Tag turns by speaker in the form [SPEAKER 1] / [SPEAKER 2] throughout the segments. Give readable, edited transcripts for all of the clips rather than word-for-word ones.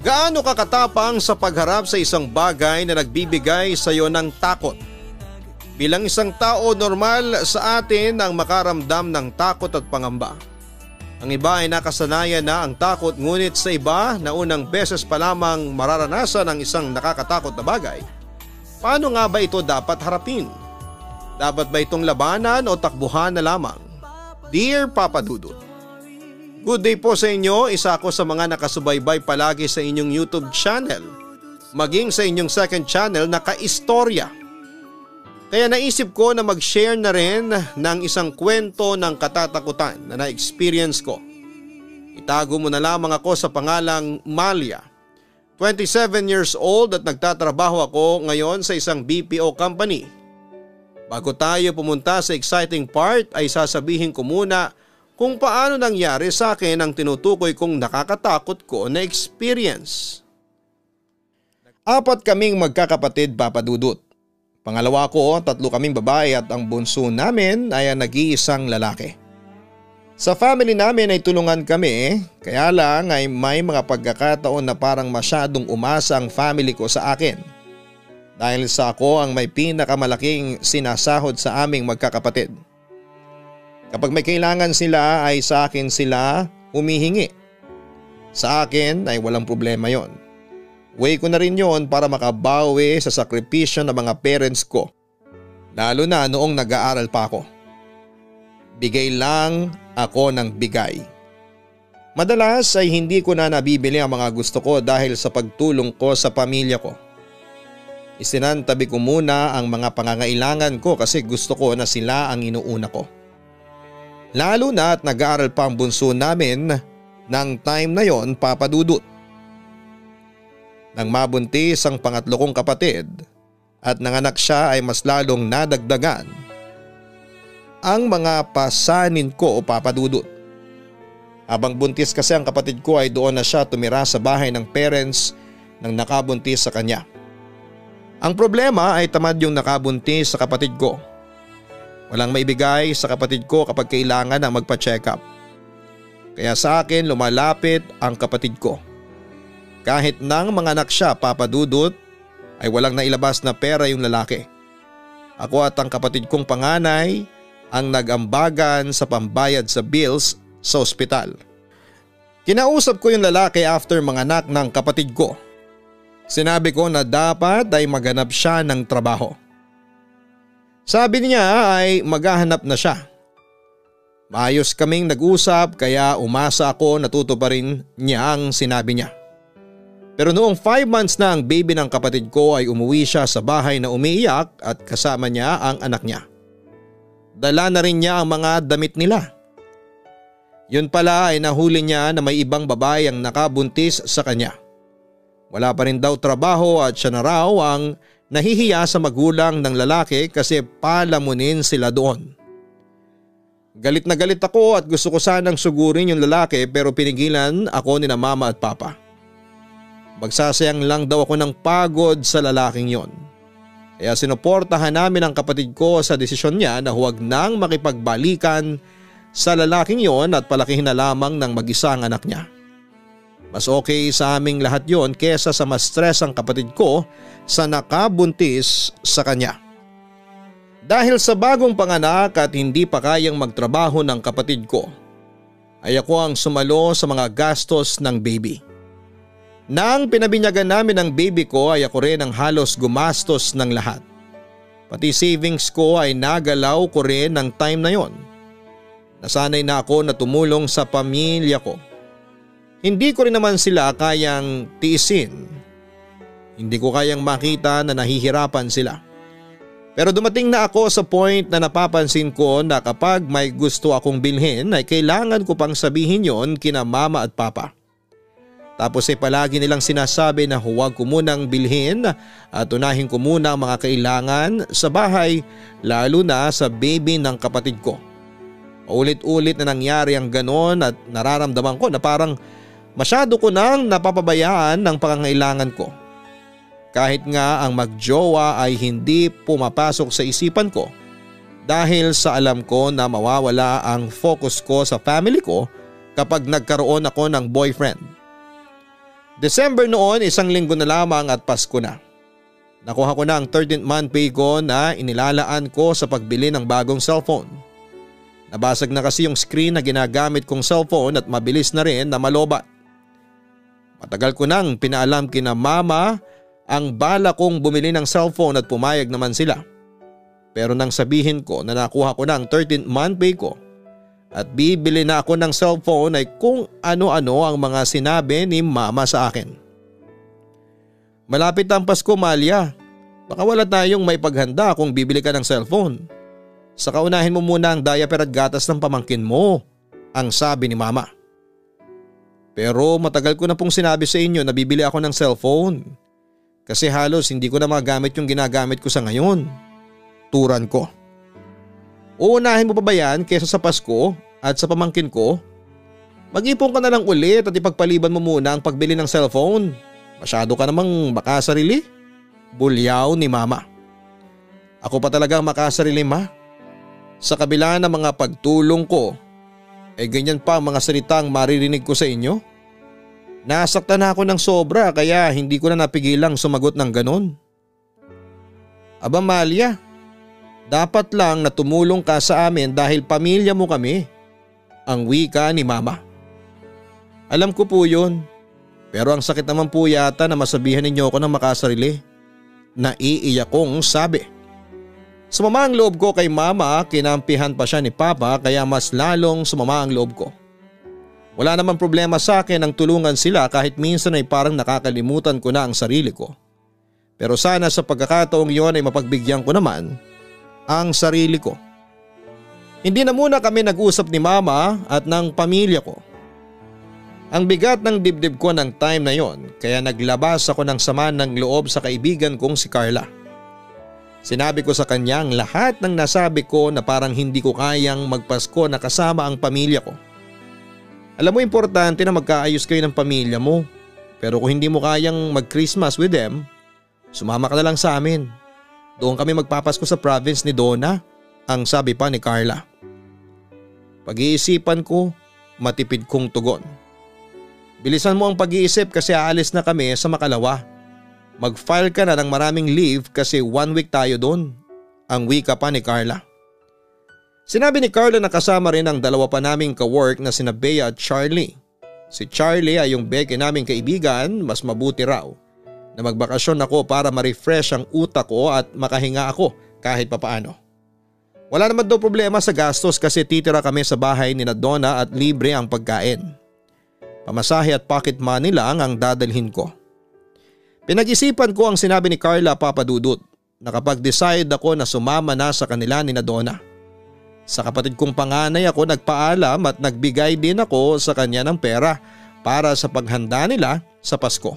[SPEAKER 1] Gaano ka katapang sa pagharap sa isang bagay na nagbibigay sa iyo ng takot? Bilang isang tao, normal sa atin ang makaramdam ng takot at pangamba. Ang iba ay nakasanayan na ang takot, ngunit sa iba na unang beses pa lamang mararanasan ang isang nakakatakot na bagay. Paano nga ba ito dapat harapin? Dapat ba itong labanan o takbuhan na lamang? Dear Papa Dudut, good day po sa inyo. Isa ako sa mga nakasubaybay palagi sa inyong YouTube channel, maging sa inyong second channel na Kaistorya. Kaya naisip ko na mag-share na rin ng isang kwento ng katatakutan na na-experience ko. Itago mo na lamang ako sa pangalang Malia. 27 years old at nagtatrabaho ako ngayon sa isang BPO company. Bago tayo pumunta sa exciting part ay sasabihin ko muna kung paano nangyari sa akin ang tinutukoy kong nakakatakot ko na experience. 4 kaming magkakapatid, Papa Dudut. Pangalawa ko, 3 kaming babae at ang bunso namin ay ang nag-iisang lalaki. Sa family namin ay tulungan kami, kaya lang ay may mga pagkakataon na parang masyadong umasa ang family ko sa akin. Dahil sa ako ang may pinakamalaking sinasahod sa aming magkakapatid. Kapag may kailangan sila ay sa akin sila humihingi. Sa akin ay walang problema yon. Way ko na rin yon para makabawi sa sakripisyo ng mga parents ko. Lalo na noong nag-aaral pa ako. Bigay lang ako ng bigay. Madalas ay hindi ko na nabibili ang mga gusto ko dahil sa pagtulong ko sa pamilya ko. Isinantabi ko muna ang mga pangangailangan ko kasi gusto ko na sila ang inuuna ko. Lalo na at nag-aaral pa ang bunso namin ng time na yon, Papa Dudut. Nang mabuntis ang pangatlo kong kapatid at nanganak siya ay mas lalong nadagdagan ang mga pasanin ko, Papa Dudut. Habang buntis kasi ang kapatid ko ay doon na siya tumira sa bahay ng parents ng nakabuntis sa kanya. Ang problema ay tamad yung nakabuntis sa kapatid ko. Walang maibigay sa kapatid ko kapag kailangan na magpa-check up. Kaya sa akin lumalapit ang kapatid ko. Kahit nang manganak siya, Papa Dudut, ay walang nailabas na pera yung lalaki. Ako at ang kapatid kong panganay ang nag-ambagan sa pambayad sa bills sa ospital. Kinausap ko yung lalaki after manganak ng kapatid ko. Sinabi ko na dapat ay maghanap siya ng trabaho. Sabi niya ay maghahanap na siya. Maayos kaming nag-usap kaya umasa ako natutuparin niya ang sinabi niya. Pero noong 5 months na ang baby ng kapatid ko ay umuwi siya sa bahay na umiiyak at kasama niya ang anak niya. Dala na rin niya ang mga damit nila. Yun pala ay nahuli niya na may ibang babae ang nakabuntis sa kanya. Wala pa rin daw trabaho at siya na raw ang nahihiya sa magulang ng lalaki kasi palamunin sila doon. Galit na galit ako at gusto ko sanang sugurin yung lalaki pero pinigilan ako ni na mama at papa. Magsasayang lang daw ako ng pagod sa lalaking yon. Kaya sinuportahan namin ang kapatid ko sa desisyon niya na huwag nang makipagbalikan sa lalaking yon at palakihin na lamang ng mag-isa ang anak niya. Mas okay sa aming lahat yon kesa sa mas stress ang kapatid ko sa nakabuntis sa kanya. Dahil sa bagong panganak at hindi pa kayang magtrabaho ng kapatid ko, ay ako ang sumalo sa mga gastos ng baby. Nang pinabinyagan namin ang baby ko ay ako rin ang halos gumastos ng lahat. Pati savings ko ay nagalaw ko rin ng time na yon. Nasanay na ako na tumulong sa pamilya ko. Hindi ko rin naman sila kayang tiisin. Hindi ko kayang makita na nahihirapan sila. Pero dumating na ako sa point na napapansin ko na kapag may gusto akong bilhin ay kailangan ko pang sabihin yon kina mama at papa. Tapos ay palagi nilang sinasabi na huwag ko munang bilhin at unahin ko muna ang mga kailangan sa bahay, lalo na sa baby ng kapatid ko. Ulit-ulit na nangyari ang ganon at nararamdaman ko na parang masyado ko nang napapabayaan ng pangangailangan ko. Kahit nga ang magjowa ay hindi pumapasok sa isipan ko dahil sa alam ko na mawawala ang focus ko sa family ko kapag nagkaroon ako ng boyfriend. December noon, 1 linggo na lamang at Pasko na. Nakuha ko na ang 13th month pay ko na inilalaan ko sa pagbili ng bagong cellphone. Nabasag na kasi yung screen na ginagamit kong cellphone at mabilis na rin na malobat. Matagal ko nang pinaalam kina mama ang bala kong bumili ng cellphone at pumayag naman sila. Pero nang sabihin ko na nakuha ko na ang 13th month pay ko at bibili na ako ng cellphone ay kung ano-ano ang mga sinabi ni mama sa akin. Malapit ang Pasko, Malia. Baka wala tayong may paghanda kung bibili ka ng cellphone. Saka unahin mo muna ang diaper at gatas ng pamangkin mo, ang sabi ni mama. Pero matagal ko na pong sinabi sa inyo na bibili ako ng cellphone. Kasi halos hindi ko na magamit yung ginagamit ko sa ngayon. Turan ko. Uunahin mo pa ba yan kesa sa Pasko at sa pamangkin ko? Mag-ipon ka na lang ulit at ipagpaliban mo muna ang pagbili ng cellphone. Masyado ka namang makasarili. Bulyaw ni mama. Ako pa talagang makasarili, ma. Sa kabila ng mga pagtulong ko, ganyan pa ang mga salitang maririnig ko sa inyo. Nasaktan na ako ng sobra kaya hindi ko na napigilang sumagot ng ganon. Aba Malia, dapat lang na tumulong ka sa amin dahil pamilya mo kami. Ang wika ni mama. Alam ko po yun. Pero ang sakit naman po yata na masabihan ninyo ako ng makasarili. Naiiyak kong sabi. Sumama ang loob ko kay mama, kinampihan pa siya ni papa kaya mas lalong sumama ang loob ko. Wala namang problema sa akin ang tulungan sila kahit minsan ay parang nakakalimutan ko na ang sarili ko. Pero sana sa pagkakataong yon ay mapagbigyan ko naman ang sarili ko. Hindi na muna kami nag-usap ni mama at ng pamilya ko. Ang bigat ng dibdib ko ng time na yon kaya naglabas ako ng sama ng loob sa kaibigan kong si Carla. Sinabi ko sa kanya ang lahat ng nasabi ko na parang hindi ko kayang magpasko na kasama ang pamilya ko. Alam mo importante na magkaayos kayo ng pamilya mo pero kung hindi mo kayang mag-Christmas with them, sumama ka na lang sa amin. Doon kami magpapasko sa province ni Donna, ang sabi pa ni Carla. Pag-iisipan ko, matipid kong tugon. Bilisan mo ang pag-iisip kasi aalis na kami sa Makalawa. Mag-file ka na ng maraming leave kasi 1 week tayo doon. Ang wika pa ni Carla. Sinabi ni Carla na kasama rin ang dalawa pa naming ka-work na sina Bea at Charlie. Si Charlie ay yung beke naming kaibigan, mas mabuti raw na magbakasyon ako para ma-refresh ang utak ko at makahinga ako kahit papaano. Wala naman daw problema sa gastos kasi titira kami sa bahay ni Donna at libre ang pagkain. Pamasahe at pocket money lang ang dadalhin ko. Pinag-isipan ko ang sinabi ni Carla Papadudut na kapag decide ako na sumama na sa kanila ni Donna. Sa kapatid kong panganay ako nagpaalam at nagbigay din ako sa kanya ng pera para sa paghanda nila sa Pasko.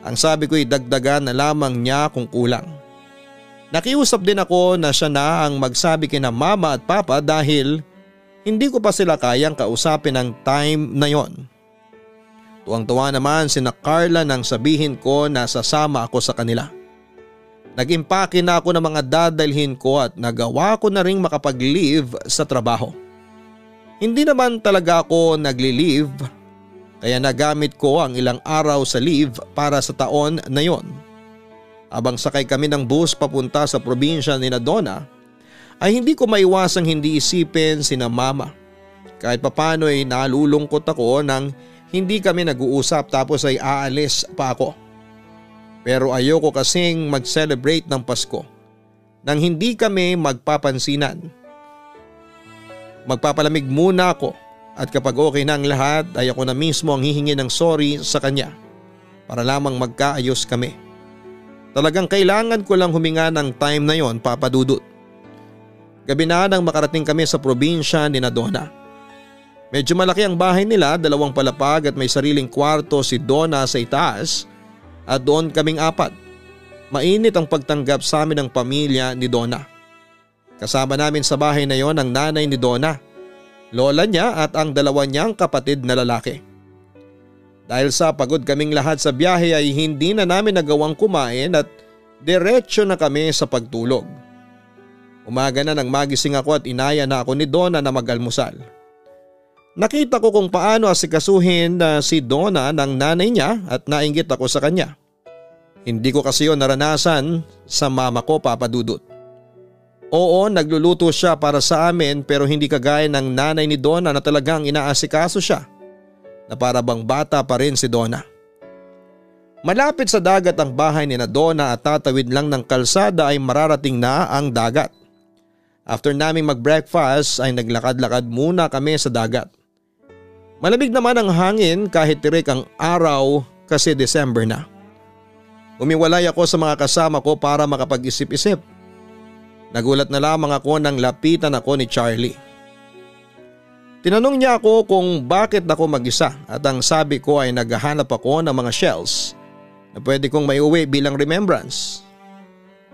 [SPEAKER 1] Ang sabi ko ay dagdagan na lamang niya kung kulang. Nakiusap din ako na siya na ang magsabi kina mama at papa dahil hindi ko pa sila kayang kausapin ng time na yon. Tuwang-tuwa naman sina Carla nang sabihin ko na sasama ako sa kanila. Nag-impake na ako ng mga dadalhin ko at nagawa ko na ring makapag-leave sa trabaho. Hindi naman talaga ako nagli-leave kaya nagamit ko ang ilang araw sa leave para sa taon na yon. Habang sakay kami ng bus papunta sa probinsya ni Donna ay hindi ko maiwasang hindi isipin sina mama. Kahit papano ay nalulungkot ako nang hindi kami nag-uusap tapos ay aalis pa ako. Pero ayoko kasing mag-celebrate ng Pasko nang hindi kami magpapansinan. Magpapalamig muna ako at kapag okay na ang lahat ay ako na mismo ang hihingi ng sorry sa kanya para lamang magkaayos kami. Talagang kailangan ko lang huminga ng time na yon, Papadudut. Gabi na nang makarating kami sa probinsya ni Donna. Medyo malaki ang bahay nila, 2 palapag at may sariling kwarto si Donna sa itaas at doon kaming 4. Mainit ang pagtanggap sa amin ng pamilya ni Donna. Kasama namin sa bahay na yon ang nanay ni Donna, lola niya at ang 2 niyang kapatid na lalaki. Dahil sa pagod kaming lahat sa biyahe ay hindi na namin nagawang kumain at diretso na kami sa pagtulog. Umaga na nang magising ako at inaya na ako ni Donna na mag-almusal. Nakita ko kung paano asikasuhin si Donna ng nanay niya at nainggit ako sa kanya. Hindi ko kasi yun naranasan sa mama ko, Papa Dudut. Oo, nagluluto siya para sa amin pero hindi kagaya ng nanay ni Donna na talagang inaasikaso siya na para bang bata pa rin si Donna. Malapit sa dagat ang bahay ni Donna at tatawid lang ng kalsada ay mararating na ang dagat. After naming mag-breakfast ay naglakad-lakad muna kami sa dagat. Malamig naman ang hangin kahit tirik ang araw kasi December na. Umiwalay ako sa mga kasama ko para makapag-isip-isip. Nagulat na lamang ako nang lapitan ako ni Charlie. Tinanong niya ako kung bakit ako mag-isa at ang sabi ko ay naghahanap ako ng mga shells na pwede kong maiuwi bilang remembrance.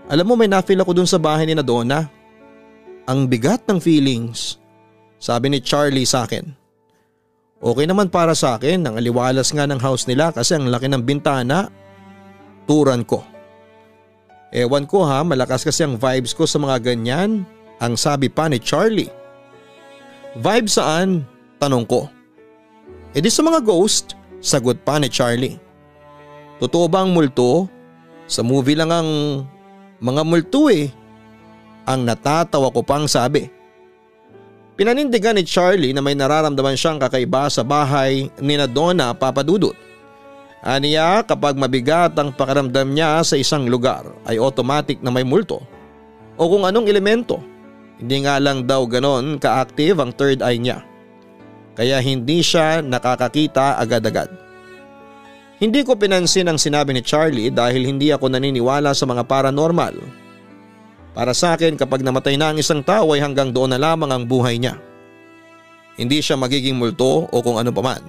[SPEAKER 1] Alam mo, may na-feel ako dun sa bahay ni Donna. Ang bigat ng feelings, sabi ni Charlie sa akin. Okay naman para sa akin, ang aliwalas nga ng house nila kasi ang laki ng bintana. Turan ko. Ewan ko ha, malakas kasi ang vibes ko sa mga ganyan, ang sabi pa ni Charlie. Vibe saan? Tanong ko. E di sa mga ghost, sagot pa ni Charlie. Totoo ba ang multo? Sa movie lang ang mga multo eh. Ang natatawa ko pang sabi. Pinanindigan ni Charlie na may nararamdaman siyang kakaiba sa bahay ni Donna, Papa Dudut. Aniya, kapag mabigat ang pakiramdam niya sa isang lugar ay automatic na may multo o kung anong elemento. Hindi nga lang daw ganon ka-active ang third eye niya. Kaya hindi siya nakakakita agad-agad. Hindi ko pinansin ang sinabi ni Charlie dahil hindi ako naniniwala sa mga paranormal. Para sa akin, kapag namatay na ang isang tao ay hanggang doon na lamang ang buhay niya. Hindi siya magiging multo o kung ano paman.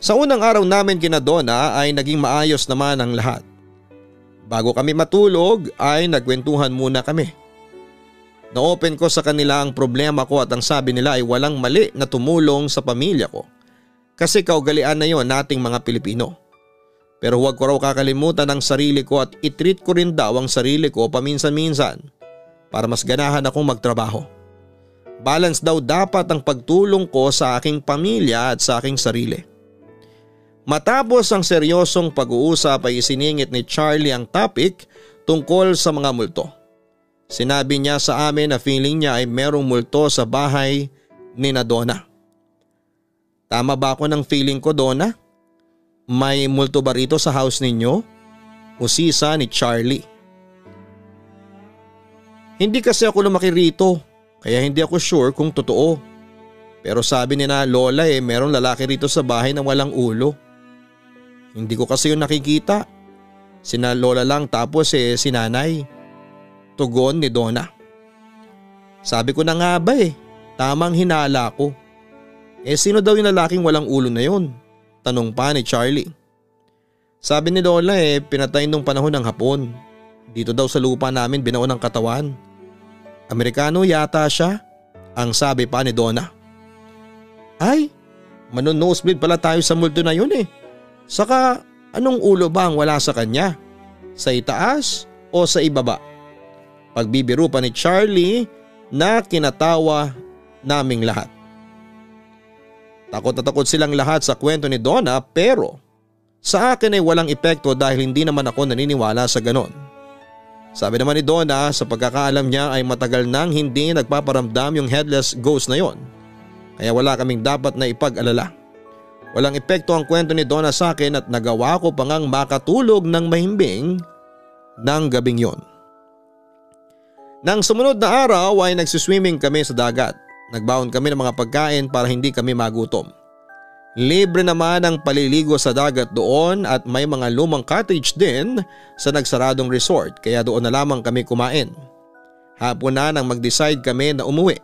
[SPEAKER 1] Sa unang araw namin kina Donna ay naging maayos naman ang lahat. Bago kami matulog ay nagkwentuhan muna kami. Na-open ko sa kanila ang problema ko at ang sabi nila ay walang mali na tumulong sa pamilya ko. Kasi kaugalian na yon nating mga Pilipino. Pero huwag ko raw kakalimutan ang sarili ko at itreat ko rin daw ang sarili ko paminsan-minsan para mas ganahan akong magtrabaho. Balance daw dapat ang pagtulong ko sa aking pamilya at sa aking sarili. Matapos ang seryosong pag-uusap ay isiningit ni Charlie ang topic tungkol sa mga multo. Sinabi niya sa amin na feeling niya ay merong multo sa bahay ni Donna. Tama ba ako ng feeling ko, Donna? May multo ba rito sa house ninyo? Usisa ni Charlie. Hindi kasi ako lumaki rito, kaya hindi ako sure kung totoo. Pero sabi ni na Lola merong lalaki rito sa bahay na walang ulo. Hindi ko kasi yun nakikita. Sina Lola lang tapos si nanay. Tugon ni Donna. Sabi ko na nga ba tamang hinala ko. Sino daw yung lalaking walang ulo na yun? Tanong pa ni Charlie. Sabi ni Lola pinatay nung panahon ng Hapon. Dito daw sa lupa namin binaon ang katawan. Amerikano yata siya, ang sabi pa ni Donna. Ay, manon-nosebleed pala tayo sa multo na yun Saka anong ulo ba ang wala sa kanya? Sa itaas o sa ibaba? Pagbibiro pa ni Charlie na kinatawa naming lahat. Takot na takot silang lahat sa kwento ni Donna pero sa akin ay walang epekto dahil hindi naman ako naniniwala sa ganon. Sabi naman ni Donna sa pagkakaalam niya ay matagal nang hindi nagpaparamdam yung headless ghost na yon. Kaya wala kaming dapat na ipag-alala. Walang epekto ang kwento ni Donna sa akin at nagawa ko pa ngang makatulog ng mahimbing ng gabing yon. Nang sumunod na araw ay nagsiswimming kami sa dagat. Nagbaon kami ng mga pagkain para hindi kami magutom. Libre naman ang paliligo sa dagat doon at may mga lumang cottage din sa nagsaradong resort kaya doon na lamang kami kumain. Hapon na nang mag-decide kami na umuwi.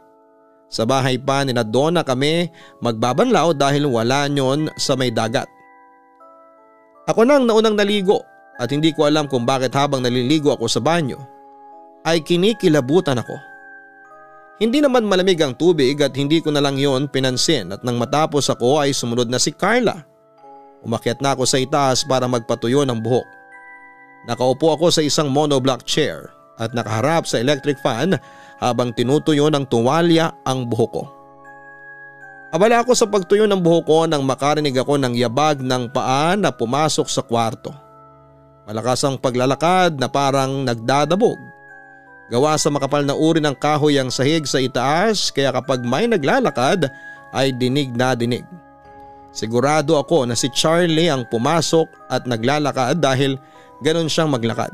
[SPEAKER 1] Sa bahay pa ni Donna kami magbabanlaw dahil wala nyon sa may dagat. Ako nang naunang naligo at hindi ko alam kung bakit habang naliligo ako sa banyo ay kinikilabutan ako. Hindi naman malamig ang tubig at hindi ko na lang yon pinansin at nang matapos ako ay sumunod na si Carla. Umakyat na ako sa itaas para magpatuyo ng buhok. Nakaupo ako sa isang monoblock chair at nakaharap sa electric fan habang tinutuyo ng tuwalya ang buhok ko. Abala ako sa pagtuyo ng buhok ko nang makarinig ako ng yabag ng paa na pumasok sa kwarto. Malakas ang paglalakad na parang nagdadabog. Gawa sa makapal na uri ng kahoy ang sahig sa itaas kaya kapag may naglalakad ay dinig na dinig. Sigurado ako na si Charlie ang pumasok at naglalakad dahil ganon siyang maglakad.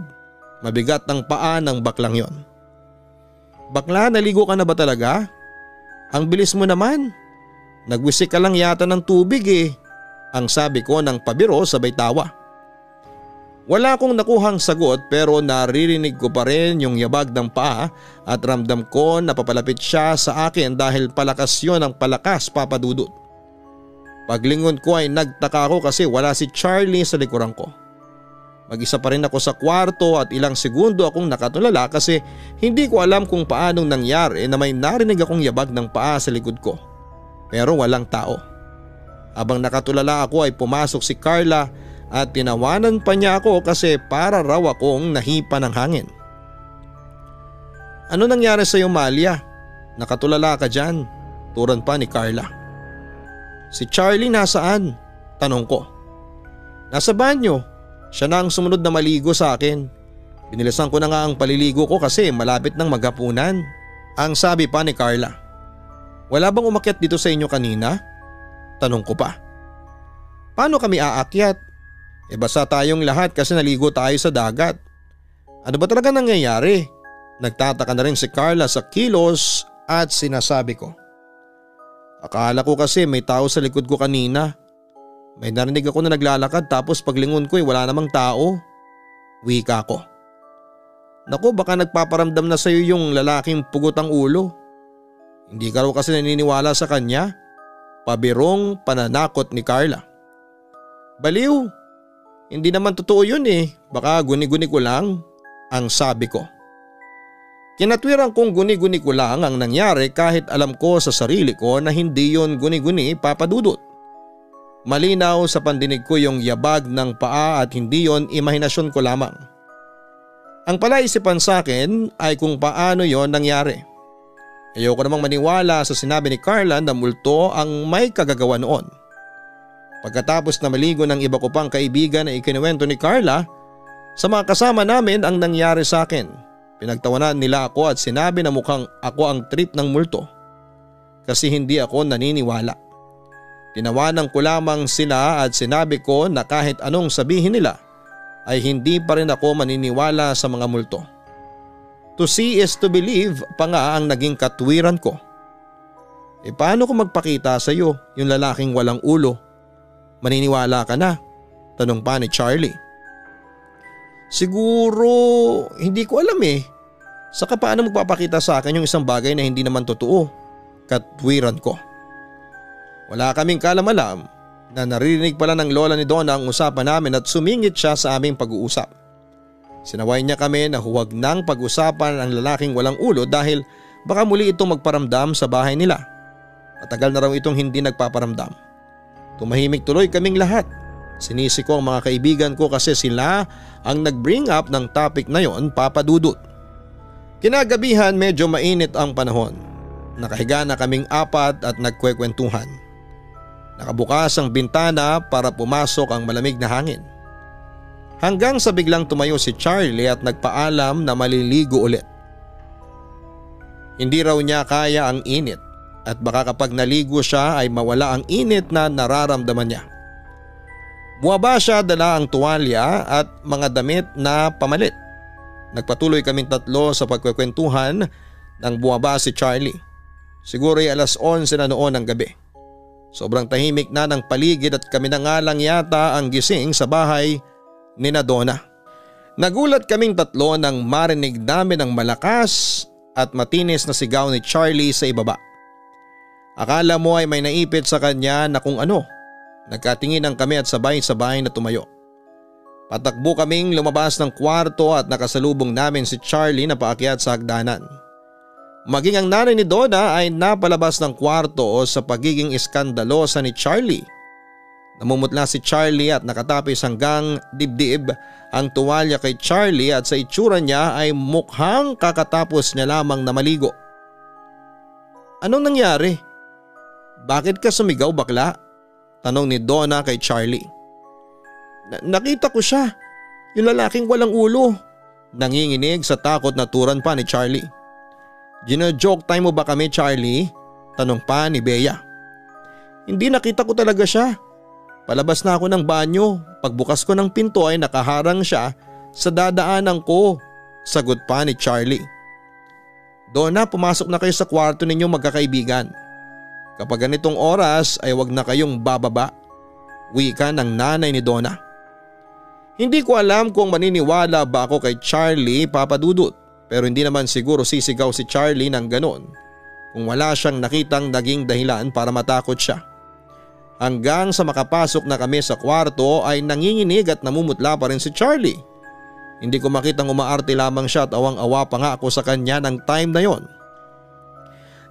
[SPEAKER 1] Mabigat ang paa ng baklang yon. "Bakla, naligo ka na ba talaga? Ang bilis mo naman. Nagwisik ka lang yata ng tubig eh," ang sabi ko ng pabiro sabay tawa. Wala akong nakuhang sagot pero naririnig ko pa rin yung yabag ng paa at ramdam ko na papalapit siya sa akin dahil palakas yun ang palakas, Papa Dudut. Paglingon ko ay nagtaka ako kasi wala si Charlie sa likuran ko. Mag-isa pa rin ako sa kwarto at ilang segundo akong nakatulala kasi hindi ko alam kung paanong nangyari na may narinig akong yabag ng paa sa likod ko. Pero walang tao. Habang nakatulala ako ay pumasok si Carla at tinawanan pa niya ako kasi para raw akong nahipa ng hangin. "Ano nangyari sa iyo, Malia? Nakatulala ka dyan?" turon pa ni Carla. "Si Charlie nasaan?" tanong ko. "Nasa banyo. Siya na ang sumunod na maligo sa akin. Binilisan ko na nga ang paliligo ko kasi malapit ng maghapunan," ang sabi pa ni Carla. "Wala bang umakyat dito sa inyo kanina?" tanong ko pa. "Paano kami aakyat? Basa tayong lahat kasi naligo tayo sa dagat. Ano ba talaga nangyayari?" Nagtataka na rin si Carla sa kilos at sinasabi ko. "Akala ko kasi may tao sa likod ko kanina. May narinig ako na naglalakad tapos paglingon ko wala namang tao." Wika ko. "Naku, baka nagpaparamdam na sa iyo yung lalaking pugot ang ulo. Hindi ka raw kasi naniniwala sa kanya." Pabirong pananakot ni Carla. "Baliw. Hindi naman totoo yun eh. Baka guni-guni ko lang," ang sabi ko. Kinatwiran kong guni-guni ko lang ang nangyari kahit alam ko sa sarili ko na hindi yun guni-guni, Papa Dudut. Malinaw sa pandinig ko yung yabag ng paa at hindi yon imahinasyon ko lamang. Ang palaisipan sa akin ay kung paano yon nangyari. Ayoko namang maniwala sa sinabi ni Carla na multo ang may kagagawa noon. Pagkatapos na maligo ng iba ko pang kaibigan na ikinuwento ni Carla sa mga kasama namin ang nangyari sa akin. Pinagtawanan nila ako at sinabi na mukhang ako ang trip ng multo kasi hindi ako naniniwala. Tinawanan ko lamang sila at sinabi ko na kahit anong sabihin nila ay hindi pa rin ako maniniwala sa mga multo. To see is to believe pa nga ang naging katwiran ko. Paano ko magpakita sa iyo yung lalaking walang ulo? Maniniwala ka na? Tanong pa ni Charlie. "Siguro hindi ko alam eh. Saka paano magpapakita sa akin yung isang bagay na hindi naman totoo?" Katwiran ko. Wala kaming kalam-alam na naririnig pala ng lola ni Donna ang usapan namin at sumingit siya sa aming pag-uusap. Sinaway niya kami na huwag nang pag-usapan ang lalaking walang ulo dahil baka muli itong magparamdam sa bahay nila. Matagal na raw itong hindi nagpaparamdam. Tumahimik tuloy kaming lahat. Sinisi ko ang mga kaibigan ko kasi sila ang nag-bring up ng topic na yon, Papa Dudut. Kinagabihan medyo mainit ang panahon. Nakahiga na kaming apat at nagkwekwentuhan. Nakabukas ang bintana para pumasok ang malamig na hangin. Hanggang sa biglang tumayo si Charlie at nagpaalam na maliligo ulit. Hindi raw niya kaya ang init at baka kapag naligo siya ay mawala ang init na nararamdaman niya. Buwaba siya, dala ang tuwalya at mga damit na pamalit. Nagpatuloy kaming tatlo sa pagkwekwentuhan nang buwaba si Charlie. Siguro ay 11:00 na noon ng gabi. Sobrang tahimik na ng paligid at kami na nga lang yata ang gising sa bahay ni Donna. Nagulat kaming tatlo nang marinig namin ang malakas at matinis na sigaw ni Charlie sa ibaba. Akala mo ay may naipit sa kanya na kung ano. Nagkatinginan kami at sabay-sabay na tumayo. Patakbo kaming lumabas ng kwarto at nakasalubong namin si Charlie na paakyat sa hagdanan. Maging ang nanay ni Donna ay napalabas ng kwarto sa pagiging iskandalosa ni Charlie. Namumutla si Charlie at nakatapis hanggang dibdib ang tuwalya kay Charlie at sa itsura niya ay mukhang kakatapos niya lamang na maligo. Anong nangyari? Bakit ka sumigaw, bakla? Tanong ni Donna kay Charlie. Nakita ko siya. Yung lalaking walang ulo. Nanginginig sa takot na turan pa ni Charlie. Gino-joke time mo ba kami, Charlie? Tanong pa ni Bea. Hindi, nakita ko talaga siya. Palabas na ako ng banyo. Pagbukas ko ng pinto ay nakaharang siya sa dadaanan ko. Sagot pa ni Charlie. Donna, pumasok na kayo sa kwarto ninyo magkakaibigan. Kapag ganitong oras ay wag na kayong bababa. Wika ng nanay ni Donna. Hindi ko alam kung maniniwala ba ako kay Charlie, Papa Dudut, pero hindi naman siguro sisigaw si Charlie ng ganon kung wala siyang nakitang naging dahilan para matakot siya. Hanggang sa makapasok na kami sa kwarto ay nanginginig at namumutla pa rin si Charlie. Hindi ko makitang umaarte lamang siya at awang-awa pa nga ako sa kanya ng time na yon.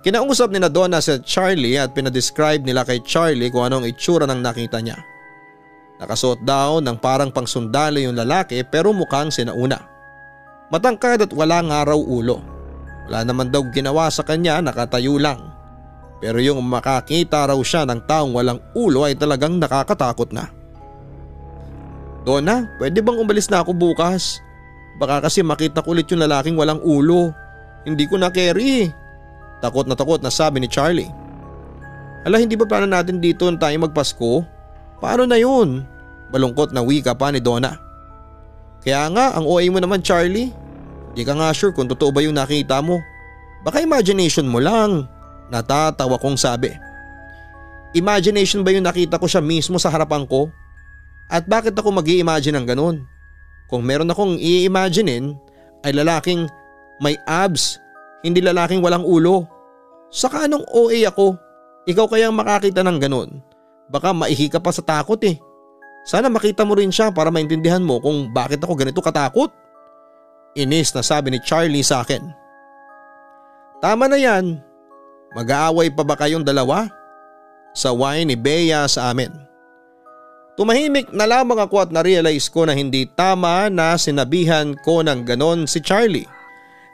[SPEAKER 1] Kinausap ni Donna si Charlie at pinadescribe nila kay Charlie kung anong itsura ng nakita niya. Nakasuot daw ng parang pangsundalo yung lalaki pero mukhang sinauna. Matangkad at wala nga raw ulo. Wala naman daw ginawa sa kanya, nakatayo lang. Pero yung makakita raw siya ng taong walang ulo ay talagang nakakatakot na. Donna, pwede bang umalis na ako bukas? Baka kasi makita ko ulit yung lalaking walang ulo. Hindi ko na carry. Takot na sabi ni Charlie. Hala, hindi ba plano natin dito na tayo magpasko? Paano na yun? Malungkot na wika pa ni Donna. Kaya nga, ang OA mo naman, Charlie. Di ka nga sure kung totoo ba yung nakita mo. Baka imagination mo lang. Natatawa kong sabi. Imagination ba yung nakita ko siya mismo sa harapan ko? At bakit ako mag-i-imagine ng ganun? Kung meron akong i-imaginein ay lalaking may abs, hindi lalaking walang ulo. Saka anong OA ako? Ikaw kayang makakita ng ganun. Baka maihi ka pa sa takot eh. Sana makita mo rin siya para maintindihan mo kung bakit ako ganito katakot. Inis na sabi ni Charlie sa akin. Tama na yan. Mag-aaway pa ba kayong dalawa? Saway ni Bea sa amin. Tumahimik na lamang ako at na-realize ko na hindi tama na sinabihan ko ng ganon si Charlie.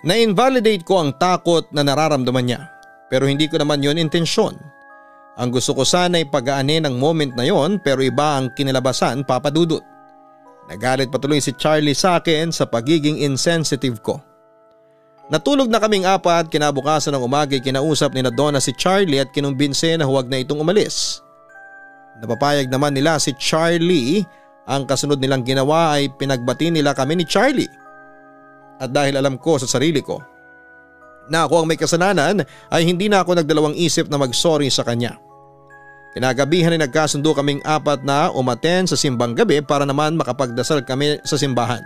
[SPEAKER 1] Na-invalidate ko ang takot na nararamdaman niya. Pero hindi ko naman yun intensyon. Ang gusto ko sana ay pagaanin ang moment na yon pero iba ang kinalabasan, Papa Dudut. Nagalit patuloy si Charlie sa akin sa pagiging insensitive ko. Natulog na kaming apat, kinabukasan ng umaga kinausap ni Donna si Charlie at kinumbinse na huwag na itong umalis. Napapayag naman nila si Charlie, ang kasunod nilang ginawa ay pinagbati nila kami ni Charlie. At dahil alam ko sa sarili ko na ako ang may kasalanan ay hindi na ako nagdalawang isip na mag-sorry sa kanya. Kinagabihan ay nagkasundo kaming apat na umaten sa simbang gabi para naman makapagdasal kami sa simbahan.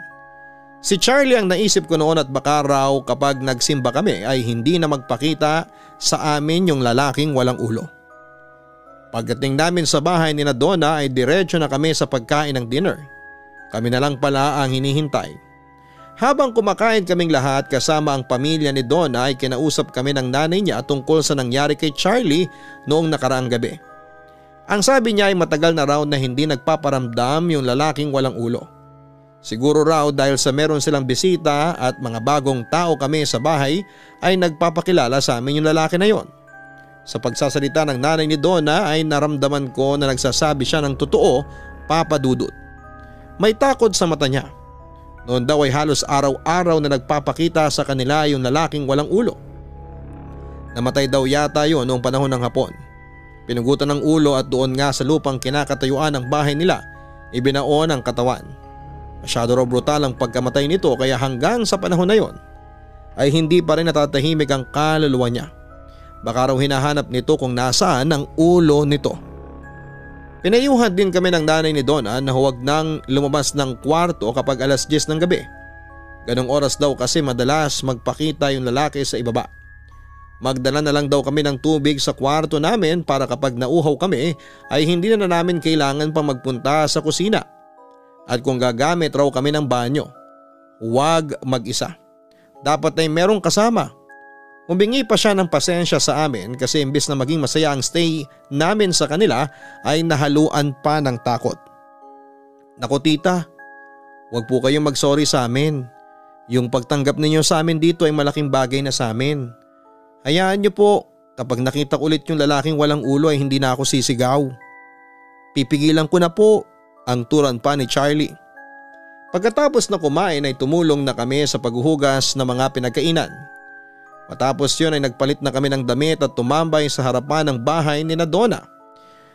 [SPEAKER 1] Si Charlie ang naisip ko noon at baka raw kapag nagsimba kami ay hindi na magpakita sa amin yung lalaking walang ulo. Pagdating namin sa bahay ni Donna ay diretso na kami sa pagkain ng dinner. Kami na lang pala ang hinihintay. Habang kumakain kaming lahat kasama ang pamilya ni Donna ay kinausap kami ng nanay niya tungkol sa nangyari kay Charlie noong nakaraang gabi. Ang sabi niya ay matagal na raw na hindi nagpaparamdam yung lalaking walang ulo. Siguro raw dahil sa meron silang bisita at mga bagong tao kami sa bahay ay nagpapakilala sa amin yung lalaki na yon. Sa pagsasalita ng nanay ni Donna ay naramdaman ko na nagsasabi siya ng totoo, Papa Dudut. May takot sa mata niya. Noon daw ay halos araw-araw na nagpapakita sa kanila yung lalaking walang ulo. Namatay daw yata yun noong panahon ng hapon. Pinugutan ng ulo at doon nga sa lupang kinakatayuan ng bahay nila, ibinaon ang katawan. Masyado raw brutal ang pagkamatay nito kaya hanggang sa panahon na yon ay hindi pa rin natatahimik ang kaluluwa niya. Baka raw hinahanap nito kung nasaan ang ulo nito. Pinayuhan din kami ng nanay ni Donna na huwag nang lumabas ng kwarto kapag alas 10 ng gabi. Ganong oras daw kasi madalas magpakita yung lalaki sa ibaba. Magdala na lang daw kami ng tubig sa kwarto namin para kapag nauhaw kami ay hindi na namin kailangan pang magpunta sa kusina. At kung gagamit raw kami ng banyo, huwag mag-isa. Dapat ay merong kasama. Humingi pa siya ng pasensya sa amin kasi imbis na maging masaya ang stay namin sa kanila ay nahaluan pa ng takot. Naku tita, huwag po kayong mag-sorry sa amin. Yung pagtanggap ninyo sa amin dito ay malaking bagay na sa amin. Hayaan niyo po, Kapag nakita ko ulit yung lalaking walang ulo ay hindi na ako sisigaw. Pipigilan ko na po, ang turan pa ni Charlie. Pagkatapos na kumain ay tumulong na kami sa paghuhugas ng mga pinagkainan. Matapos yun ay nagpalit na kami ng damit at tumambay sa harapan ng bahay ni Donna.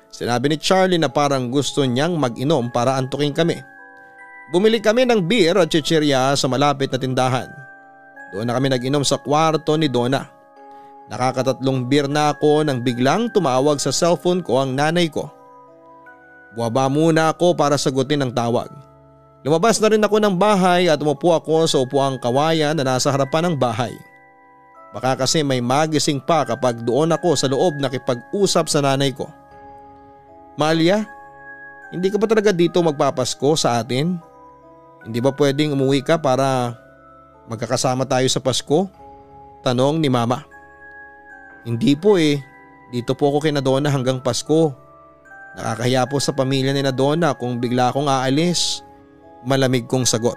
[SPEAKER 1] Sinabi ni Charlie na parang gusto niyang mag-inom para antukin kami. Bumili kami ng beer at chichirya sa malapit na tindahan. Doon na kami nag-inom sa kwarto ni Donna. Nakakatatlong beer na ako nang biglang tumawag sa cellphone ko ang nanay ko. Buwaba muna ako para sagutin ang tawag. Lumabas na rin ako ng bahay at umupo ako sa upuang kawayan na nasa harapan ng bahay. Baka kasi may magising pa kapag doon ako sa loob nakipag-usap sa nanay ko. Malia, hindi ka ba talaga dito magpapasko sa atin? Hindi ba pwedeng umuwi ka para magkakasama tayo sa Pasko? Tanong ni Mama. Hindi po dito po ako kina Donna hanggang Pasko. Nakakahiya po sa pamilya ni Donna kung bigla akong aalis. Malamig kong sagot.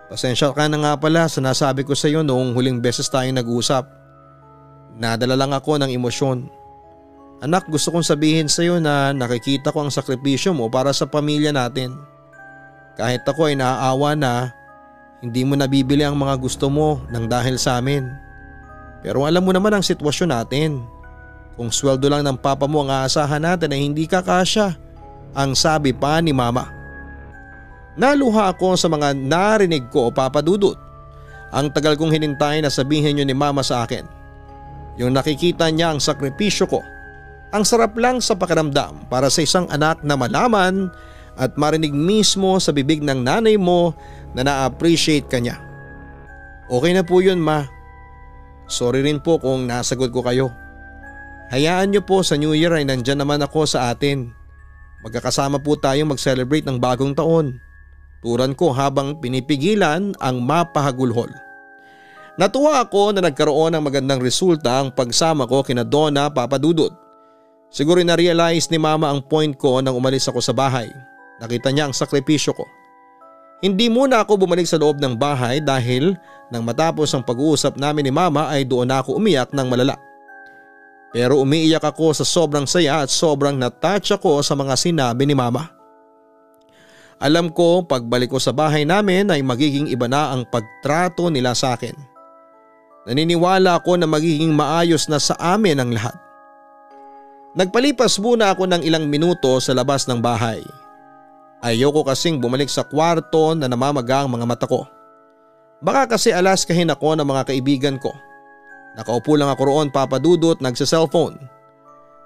[SPEAKER 1] Pasensya ka na nga pala sa nasabi ko sa iyo noong huling beses tayong nag-usap. Nadala lang ako ng emosyon. Anak, gusto kong sabihin sa iyo na nakikita ko ang sakripisyo mo para sa pamilya natin. Kahit ako ay naaawa na hindi mo nabibili ang mga gusto mo nang dahil sa amin. Pero alam mo naman ang sitwasyon natin. Kung sweldo lang ng papa mo ang aasahan natin ay hindi ka kasya, ang sabi pa ni Mama. Naluha ako sa mga narinig ko o Papa Dudut. Ang tagal kong hinintay na sabihin yun ni Mama sa akin. Yung nakikita niya ang sakripisyo ko. Ang sarap lang sa pakiramdam para sa isang anak na malaman at marinig mismo sa bibig ng nanay mo na na-appreciate ka niya. Okay na po yun, Ma. Sorry rin po kung nasagot ko kayo. Hayaan niyo po sa New Year ay nandyan naman ako sa atin. Magkakasama po tayong mag-celebrate ng bagong taon. Turan ko habang pinipigilan ang mapahagulhol. Natuwa ako na nagkaroon ng magandang resulta ang pagsama ko kina Donna, Papa Dudut. Siguro na-realize ni Mama ang point ko nang umalis ako sa bahay. Nakita niya ang sakripisyo ko. Hindi muna ako bumalik sa loob ng bahay dahil nang matapos ang pag-uusap namin ni Mama ay doon ako umiyak ng malala. Pero umiiyak ako sa sobrang saya at sobrang natouch ako sa mga sinabi ni Mama. Alam ko pagbalik ko sa bahay namin ay magiging iba na ang pagtrato nila sa akin. Naniniwala ako na magiging maayos na sa amin ang lahat. Nagpalipas muna ako ng ilang minuto sa labas ng bahay. Ayoko kasing bumalik sa kwarto na namamaga ang mga mata ko. Baka kasi alaskahin ako ng mga kaibigan ko. Nakaupo lang ako roon, Papa Dudut, nagsa-cellphone.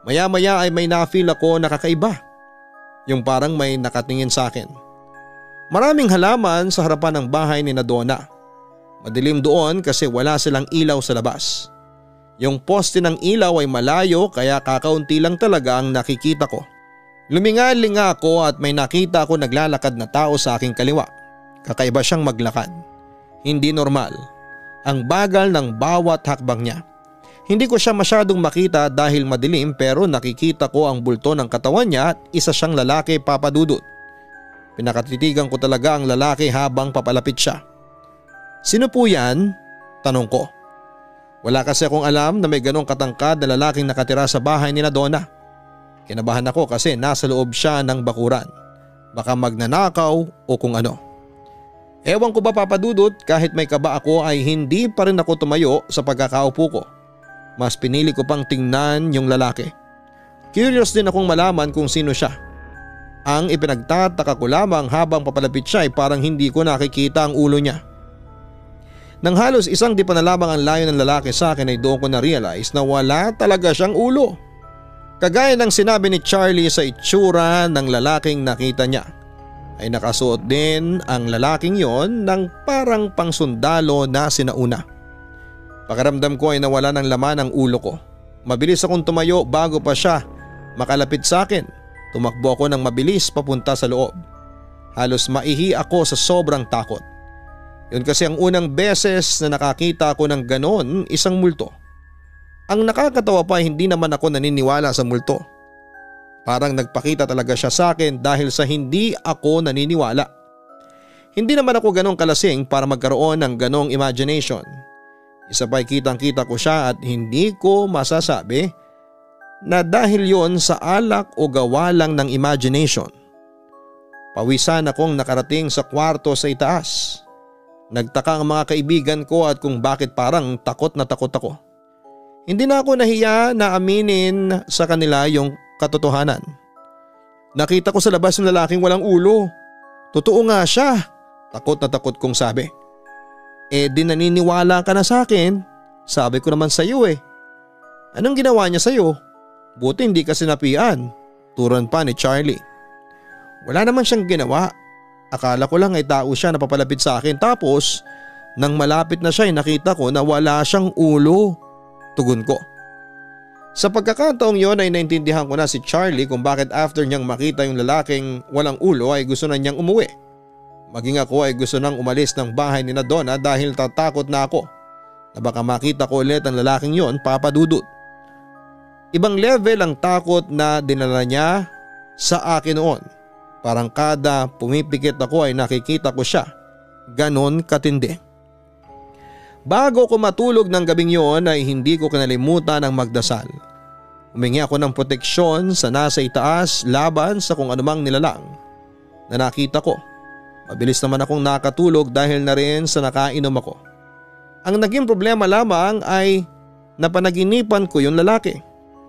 [SPEAKER 1] Maya-maya ay may na-feel ako na kakaiba. Yung parang may nakatingin sa akin. Maraming halaman sa harapan ng bahay ni Donna. Madilim doon kasi wala silang ilaw sa labas. Yung poste ng ilaw ay malayo kaya kakaunti lang talaga ang nakikita ko. Luminga-linga ako at may nakita ako naglalakad na tao sa aking kaliwa. Kakaiba siyang maglakad. Hindi normal. Ang bagal ng bawat hakbang niya. Hindi ko siya masyadong makita dahil madilim pero nakikita ko ang bulto ng katawan niya at isa siyang lalaki, Papa Dudut. Pinakatitigan ko talaga ang lalaki habang papalapit siya. Sino po yan? Tanong ko. Wala kasi akong alam na may ganong katangkad na lalaking nakatira sa bahay ni Donna. Kinabahan ako kasi nasa loob siya ng bakuran. Baka magnanakaw o kung ano. Ewan ko ba, Papa Dudut, kahit may kaba ako ay hindi pa rin ako tumayo sa pagkakaupo ko. Mas pinili ko pang tingnan yung lalaki. Curious din akong malaman kung sino siya. Ang ipinagtataka ko lamang habang papalapit siya ay parang hindi ko nakikita ang ulo niya. Nang halos isang di pa na lamang ang layo ng lalaki sa akin ay doon ko na-realize na wala talaga siyang ulo. Kagaya ng sinabi ni Charlie sa itsura ng lalaking nakita niya, ay nakasuot din ang lalaking yon ng parang pangsundalo na sinauna. Pakiramdam ko ay nawala ng laman ang ulo ko. Mabilis akong tumayo bago pa siya makalapit sa akin. Tumakbo ako ng mabilis papunta sa loob. Halos maihi ako sa sobrang takot. Yun kasi ang unang beses na nakakita ako ng ganon isang multo. Ang nakakatawa pa hindi naman ako naniniwala sa multo. Parang nagpakita talaga siya sa akin dahil sa hindi ako naniniwala. Hindi naman ako ganong kalasing para magkaroon ng ganong imagination. Isa pa'y kitang-kita ko siya at hindi ko masasabi na dahil yon sa alak o gawa lang ng imagination. Pawisan akong nakarating sa kwarto sa itaas. Nagtaka ang mga kaibigan ko at kung bakit parang takot na takot ako. Hindi na ako nahiya na aminin sa kanila yung katotohanan. Nakita ko sa labas ng lalaking walang ulo. Totoo nga siya. Takot na takot kong sabi. Di naniniwala ka na sa akin. Sabi ko naman sa iyo . Anong ginawa niya sa iyo? Buti hindi ka sinapian. Turan pa ni Charlie. Wala naman siyang ginawa. Akala ko lang ay tao siya na papalapit sa akin, tapos nang malapit na siya ay nakita ko na wala siyang ulo. Tugon ko. Sa pagkakataong yon ay naintindihan ko na si Charlie kung bakit after niyang makita yung lalaking walang ulo ay gusto na niyang umuwi. Maging ako ay gusto nang umalis ng bahay ni Donna dahil tatakot na ako na baka makita ko ulit ang lalaking yon, Papa Dudut. Ibang level ang takot na dinala niya sa akin noon. Parang kada pumipikit ako ay nakikita ko siya. Ganon katindi. Bago ko matulog ng gabing yon ay hindi ko kinalimutan ang magdasal. Humingi ako ng proteksyon sa nasa itaas laban sa kung anumang nilalang na nakita ko. Mabilis naman akong nakatulog dahil na rin sa nakainom ako. Ang naging problema lamang ay napanaginipan ko yung lalaki.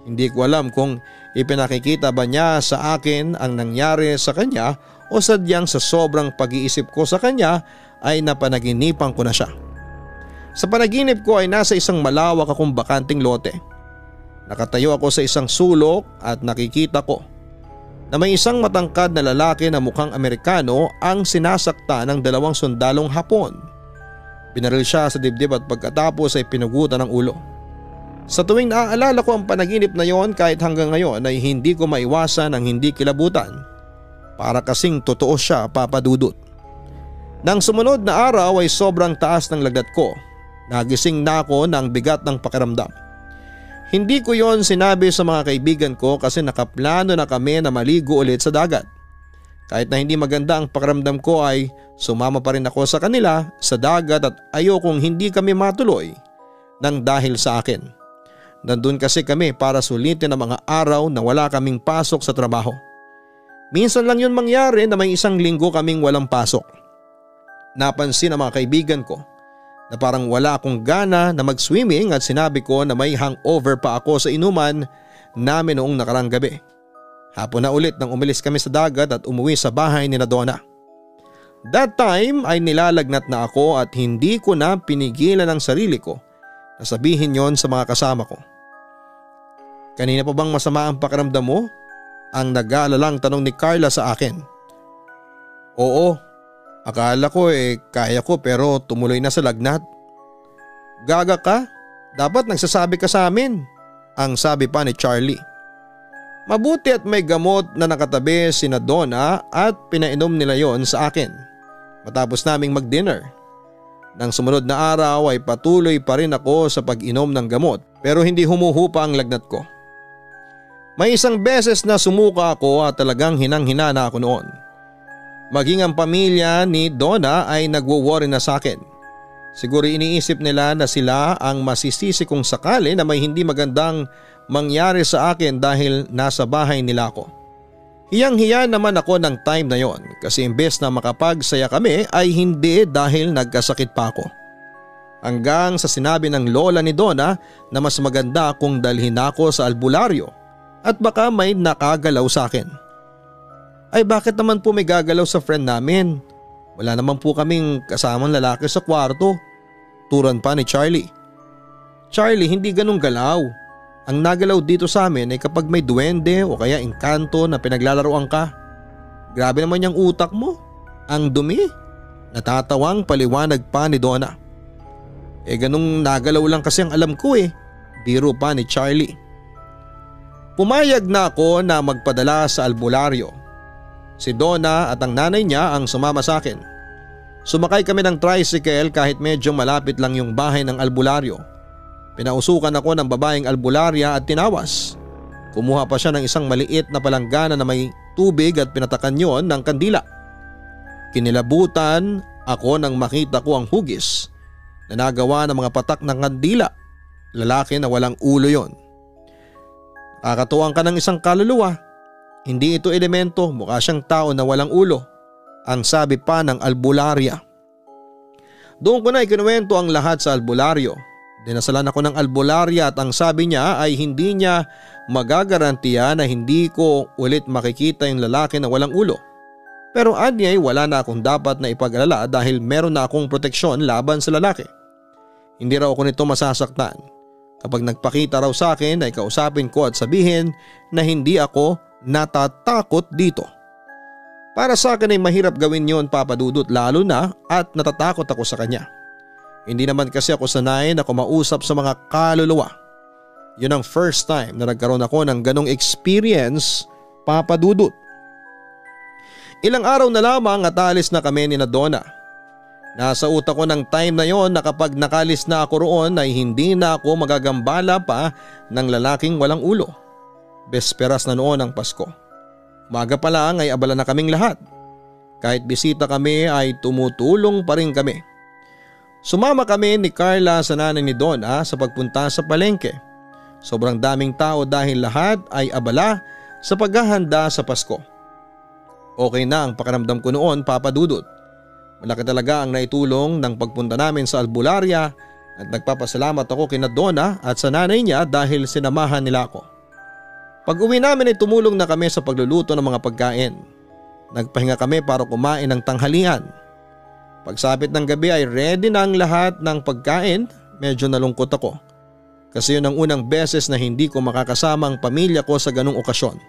[SPEAKER 1] Hindi ko alam kung ipinakikita ba niya sa akin ang nangyari sa kanya o sadyang sa sobrang pag-iisip ko sa kanya ay napanaginipan ko na siya. Sa panaginip ko ay nasa isang malawak akong bakanting lote. Nakatayo ako sa isang sulok at nakikita ko na may isang matangkad na lalaki na mukhang Amerikano ang sinasakta ng dalawang sundalong Hapon. Binaril siya sa dibdib at pagkatapos ay pinugutan ng ulo. Sa tuwing naaalala ko ang panaginip na yon kahit hanggang ngayon ay hindi ko maiwasan ang hindi kilabutan. Para kasing totoo siya, Papa Dudut. Nang sumunod na araw ay sobrang taas ng lagnat ko. Nagising na ako ng bigat ng pakiramdam. Hindi ko yon sinabi sa mga kaibigan ko kasi nakaplano na kami na maligo ulit sa dagat. Kahit na hindi maganda ang pakiramdam ko ay sumama pa rin ako sa kanila sa dagat at ayokong hindi kami matuloy nang dahil sa akin. Nandun kasi kami para sulitin ang mga araw na wala kaming pasok sa trabaho. Minsan lang yun mangyari na may isang linggo kaming walang pasok. Napansin ang mga kaibigan ko na parang wala akong gana na mag-swimming at sinabi ko na may hangover pa ako sa inuman namin noong nakarang gabi. Hapon na ulit nang umalis kami sa dagat at umuwi sa bahay ni Donna. That time ay nilalagnat na ako at hindi ko na pinigilan ang sarili ko na sabihin yon sa mga kasama ko. Kanina pa bang masama ang pakiramdam mo? Ang nag-aalalang tanong ni Carla sa akin. Oo, akala ko kaya ko pero tumuloy na sa lagnat. Gaga ka? Dapat nagsasabi ka sa amin, ang sabi pa ni Charlie. Mabuti at may gamot na nakatabi si Donna at pinainom nila yon sa akin matapos naming mag-dinner. Nang sumunod na araw ay patuloy pa rin ako sa pag-inom ng gamot pero hindi humuhupa ang lagnat ko. May isang beses na sumuka ako at talagang hinang-hina na ako noon. Maging ang pamilya ni Donna ay nagwo-worry na sa akin. Siguro iniisip nila na sila ang masisisi kung sakali na may hindi magandang mangyari sa akin dahil nasa bahay nila ako. Hiyang-hiya naman ako ng time na yon kasi imbes na makapagsaya kami ay hindi dahil nagkasakit pa ako. Hanggang sa sinabi ng lola ni Donna na mas maganda kung dalhin ako sa albularyo at baka may nakagalaw sa akin. Ay bakit naman po may gagalaw sa friend namin? Wala naman po kaming kasamang lalaki sa kwarto. Turan pa ni Charlie. Charlie, hindi ganun galaw. Ang nagalaw dito sa amin ay kapag may duwende o kaya engkanto na pinaglalaroan ka. Grabe naman yung utak mo. Ang dumi. Natatawang paliwanag pa ni Donna. Ganung nagalaw lang kasi ang alam ko Biro pa ni Charlie. Pumayag na ako na magpadala sa albularyo. Si Donna at ang nanay niya ang sumama sa akin. Sumakay kami ng tricycle kahit medyo malapit lang yung bahay ng albularyo. Pinausukan ako ng babaeng albularya at tinawas. Kumuha pa siya ng isang maliit na palanggana na may tubig at pinatakan yon ng kandila. Kinilabutan ako nang makita ko ang hugis na nagawa ng mga patak ng kandila. Lalaki na walang ulo yon. Kakatuwang ka ng isang kaluluwa. Hindi ito elemento, mukha siyang tao na walang ulo. Ang sabi pa ng albularya. Doon ko na ikinuwento ang lahat sa albularyo. Dinasalan ako ng albularya at ang sabi niya ay hindi niya magagarantiya na hindi ko ulit makikita yung lalaki na walang ulo. Pero anyay wala na akong dapat na ipag-alala dahil meron na akong proteksyon laban sa lalaki. Hindi raw ako nito masasaktan. Kapag nagpakita raw sa akin ay kausapin ko at sabihin na hindi ako natatakot dito. Para sa akin ay mahirap gawin yon, Papa Dudut, lalo na at natatakot ako sa kanya. Hindi naman kasi ako sanay na kumausap sa mga kaluluwa. Yun ang first time na nagkaroon ako ng ganong experience, Papa Dudut. Ilang araw na lamang at alis na kami ni Donna. Nasa utak ko ng time na yon na kapag nakalis na ako roon ay hindi na ako magagambala pa ng lalaking walang ulo. Besperas na noon ang Pasko. Umaga pa lang ay abala na kaming lahat. Kahit bisita kami ay tumutulong pa rin kami. Sumama kami ni Carla sa nanay ni Donna sa pagpunta sa palengke. Sobrang daming tao dahil lahat ay abala sa paghahanda sa Pasko. Okay na ang pakiramdam ko noon, Papa Dudut. Malaki talaga ang naitulong ng pagpunta namin sa albularya at nagpapasalamat ako kina Donna at sa nanay niya dahil sinamahan nila ako. Pag uwi namin ay tumulong na kami sa pagluluto ng mga pagkain. Nagpahinga kami para kumain ng tanghalian. Pagsapit ng gabi ay ready na ang lahat ng pagkain. Medyo nalungkot ako. Kasi yun ang unang beses na hindi ko makakasama ang pamilya ko sa ganung okasyon.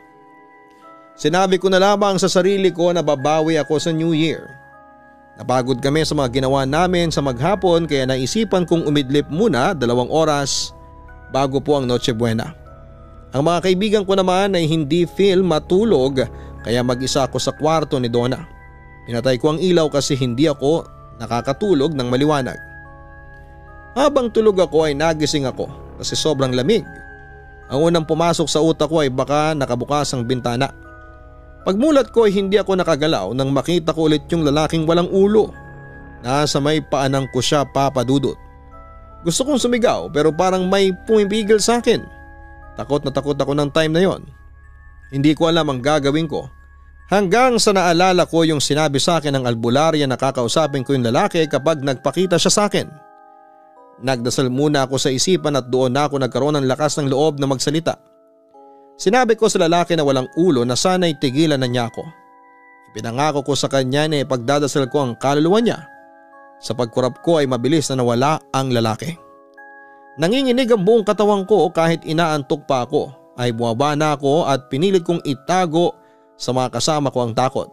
[SPEAKER 1] Sinabi ko na lamang sa sarili ko na babawi ako sa New Year. Napagod kami sa mga ginawa namin sa maghapon kaya naisipan kong umidlip muna 2 oras bago po ang Noche Buena. Ang mga kaibigan ko naman ay hindi feel matulog kaya mag-isa ako sa kwarto ni Donna. Pinatay ko ang ilaw kasi hindi ako nakakatulog ng maliwanag. Habang tulog ako ay nagising ako kasi sobrang lamig. Ang unang pumasok sa utak ko ay baka nakabukas ang bintana. Pagmulat ko ay hindi ako nakagalaw nang makita ko ulit yung lalaking walang ulo. Nasa may paanan ko siya, Papa Dudut. Gusto kong sumigaw pero parang may pumipigil sa akin. Takot na takot ako ng time na yon. Hindi ko alam ang gagawin ko. Hanggang sa naalala ko yung sinabi sa akin ng albularya na kakausapin ko yung lalaki kapag nagpakita siya sa akin. Nagdasal muna ako sa isipan at doon na ako nagkaroon ng lakas ng loob na magsalita. Sinabi ko sa lalaki na walang ulo na sana'y tigilan na niya ako. Ipinangako ko sa kanya na ipagdadasal ko ang kaluluwa niya. Sa pagkurap ko ay mabilis na nawala ang lalaki. Nanginginig ang buong katawan ko kahit inaantok pa ako ay bumaba na ako at pinilit kong itago sa mga kasama ko ang takot.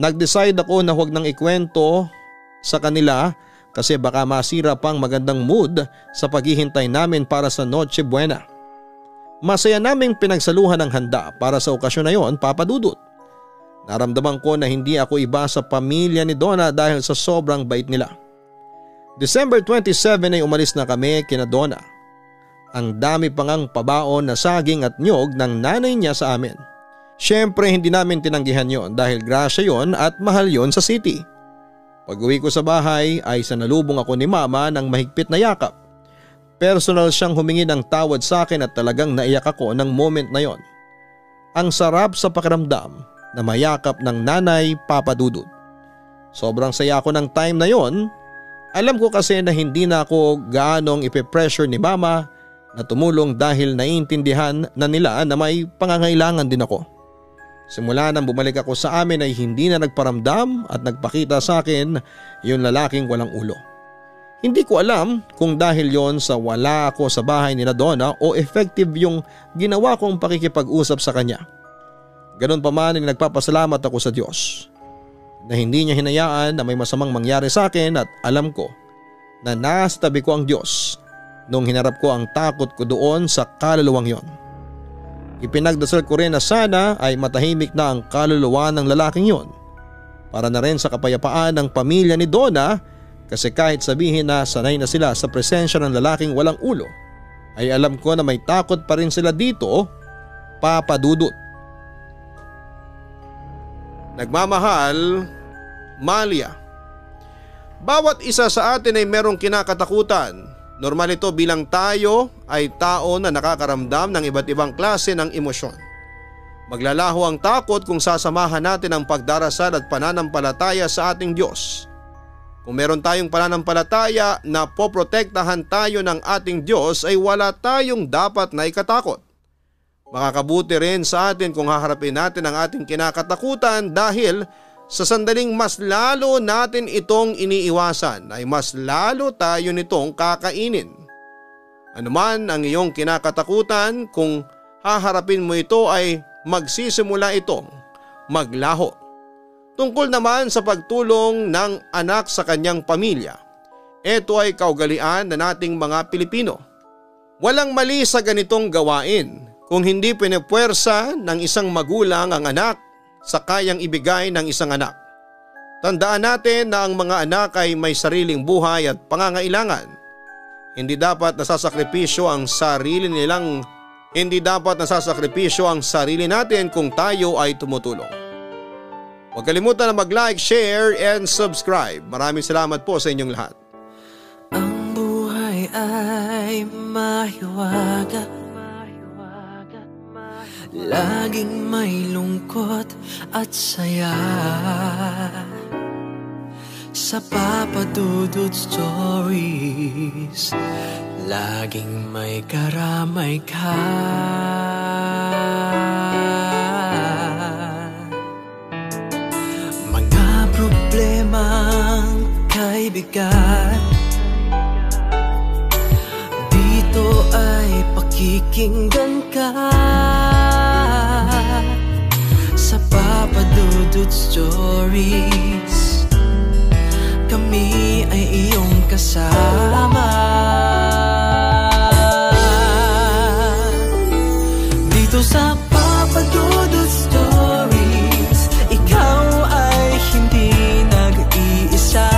[SPEAKER 1] Nag-decide ako na huwag nang ikwento sa kanila kasi baka masira pang magandang mood sa paghihintay namin para sa Noche Buena. Masaya naming pinagsaluhan ang handa para sa okasyon na yon, Papa Dudut. Naramdaman ko na hindi ako iba sa pamilya ni Donna dahil sa sobrang bait nila. December 27 ay umalis na kami kina Donna. Ang dami pang ang pabaon na saging at nyog ng nanay niya sa amin. Siyempre hindi namin tinanggihan yon dahil grasya yon at mahal yon sa city. Pag uwi ko sa bahay ay sanalubong ako ni Mama ng mahigpit na yakap. Personal siyang humingi ng tawad sa akin at talagang naiyak ako ng moment na yon. Ang sarap sa pakiramdam na mayakap ng nanay, Papa Dudut. Sobrang saya ako ng time na yon. Alam ko kasi na hindi na ako gaanong ipe-pressure ni Mama na tumulong dahil naiintindihan na nila na may pangangailangan din ako. Simula nang bumalik ako sa amin ay hindi na nagparamdam at nagpakita sa akin yung lalaking walang ulo. Hindi ko alam kung dahil yon sa wala ako sa bahay ni Donna o effective yung ginawa kong pakikipag-usap sa kanya. Ganun pa man ay nagpapasalamat ako sa Diyos na hindi niya hinayaan na may masamang mangyari sa akin at alam ko na nasa tabi ko ang Diyos nung hinarap ko ang takot ko doon sa kaluluwang yon. Ipinagdasal ko rin na sana ay matahimik na ang kaluluwa ng lalaking yon para na rin sa kapayapaan ng pamilya ni Donna kasi kahit sabihin na sanay na sila sa presensya ng lalaking walang ulo ay alam ko na may takot pa rin sila dito, Papa Dudut. Nagmamahal, Malia. Bawat isa sa atin ay merong kinakatakutan. Normal ito bilang tayo ay tao na nakakaramdam ng iba't ibang klase ng emosyon. Maglalaho ang takot kung sasamahan natin ang pagdarasal at pananampalataya sa ating Diyos. Kung meron tayong pananampalataya na poprotektahan tayo ng ating Diyos ay wala tayong dapat na ikatakot. Makakabuti rin sa atin kung haharapin natin ang ating kinakatakutan dahil sa sandaling mas lalo natin itong iniiwasan ay mas lalo tayo nitong kakainin. Ano man ang iyong kinakatakutan, kung haharapin mo ito ay magsisimula itong maglaho. Tungkol naman sa pagtulong ng anak sa kanyang pamilya, ito ay kaugalian na nating mga Pilipino. Walang mali sa ganitong gawain kung hindi pinupwersa ng isang magulang ang anak sa kayang ibigay ng isang anak. Tandaan natin na ang mga anak ay may sariling buhay at pangangailangan. Hindi dapat nasasakripisyo ang sarili natin kung tayo ay tumutulong. Huwag kalimutan na mag-like, share and subscribe. Maraming salamat po sa inyong lahat.
[SPEAKER 2] Ang buhay ay mahiwaga, laging may lungkot at saya. Sa Papa Dudut Stories, laging may karamay ka. Mga problemang kaibigan, dito ay pakikinggan ka. Sa Papa Dudut Stories, kami ay iyong kasama. Dito sa Papa Dudut Stories, ikaw ay hindi nag-iisa.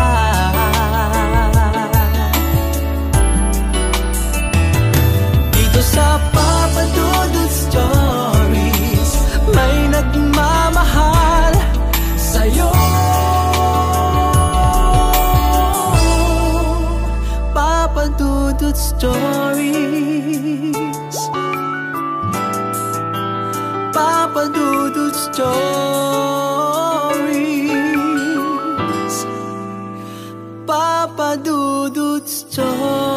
[SPEAKER 2] Dito sa Papa Dudut Stories, may nagmamahal sa'yo. Papa Dudut Stories, Papa Dudut Stories, Papa Dudut Stories.